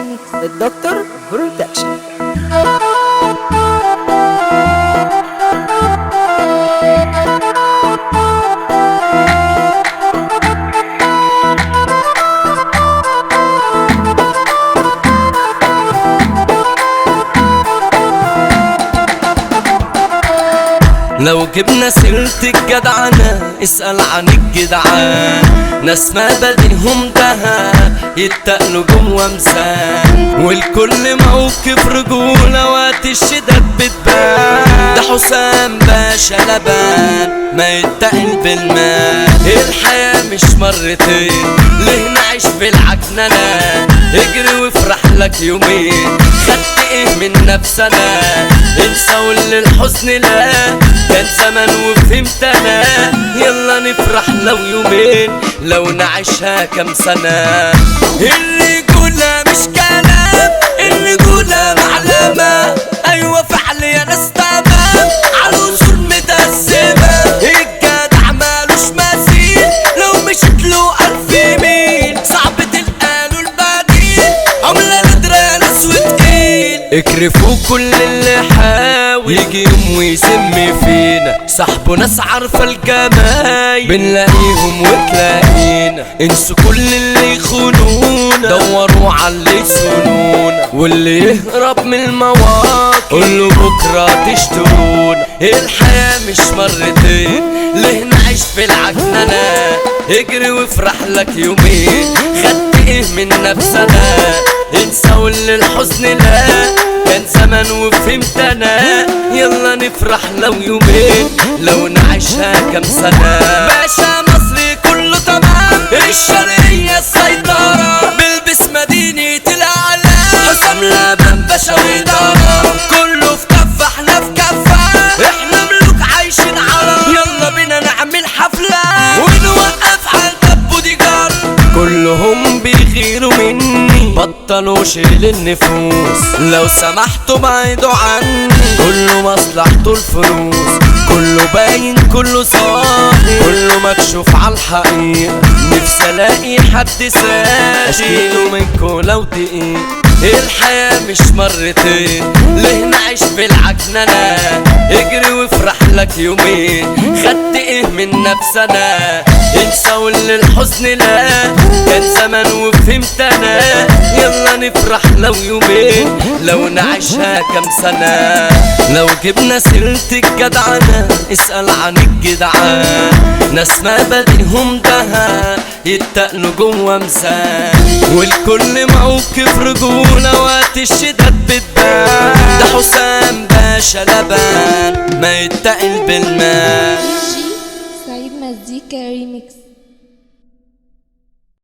ريميكس. الدكتور بروتكشن. لو جبنا سيرة الجدعنة اسأل عن الجدعان، ناس ما بديهم دهب يتقلوا جوه ميزان، والكل موقف رجولة وقت الشداد بتبان. ده حسام باشا لبان ما يتقل بالمال، الحياة مش مرتين ليه نعيش في العكننة؟ اجري وافرح لك يومين، خدت ايه من نفسنا؟ انسى واللي الحزن لا كان زمان وفهمت انا. يلا نفرح لو يومين لو نعيشها كام سنة. الرجولة مش كلام، الرجولة معلمة، ايوه فعل يا ناس تمام على الوصول متقسمة. الجدع مالوش مثيل لو مشيت له 1000 ميل، صعب تلقى له البديل، عملة نادرة يا ناس وتقيل. اكرفوا كل اللي حاول يجي يوم ويسم فينا، صاحبه ناس عارفة الجمايل بنلاقيهم وتلاقينا. انسوا كل اللي يخونونا، دوروا على اللي يسونونا، واللي يهرب من المواقف قوله بكرة تشترونا. الحياة مش مرتين ليه نعيش في العكننة؟ اجري وافرح لك يومين، خدت ايه من نفسنا؟ انسى واللي الحزن لا كان زمان وفهمت انا. يلا نفرح لو يومين لو نعيشها كام سنة. باشا مصري كله تمام، الشرقية السيطرة، بلبس مدينة الاعلام، حسام لبن باشا وإدارة، كله في كفة احنا في كفة، احنا ملوك عايشين عرب. يلا بينا نعمل حفلة ونوقف على الباب بوديجارد، كلهم بيغيروا مني بطلوا شيل النفوس، لو سمحتوا بعيدوا عني، كله مصلحته الفلوس، كله باين كله صاحي، كله مكشوف على الحقيقة. نفسي الاقي حد ساعد اشيله منكو لو دقيق. الحياة مش مرتين ليه نعيش في العكننة؟ اجري وافرح لك يومين، خدت ايه من نفسنا؟ انسى واللي الحزن لا كان زمان وفهمت انا. يلا نفرح لو يومين لو نعيشها كام سنة. لو جبنا سيرة الجدعنة اسأل عن الجدعان، ناس ما بديهم دهب يتقلوا جوه ميزان، والكل موقف رجولة وقت الشداد بتبان. ده حسام باشا لبان ما يتقل بالمال. سعيد مزيكا ريميكس.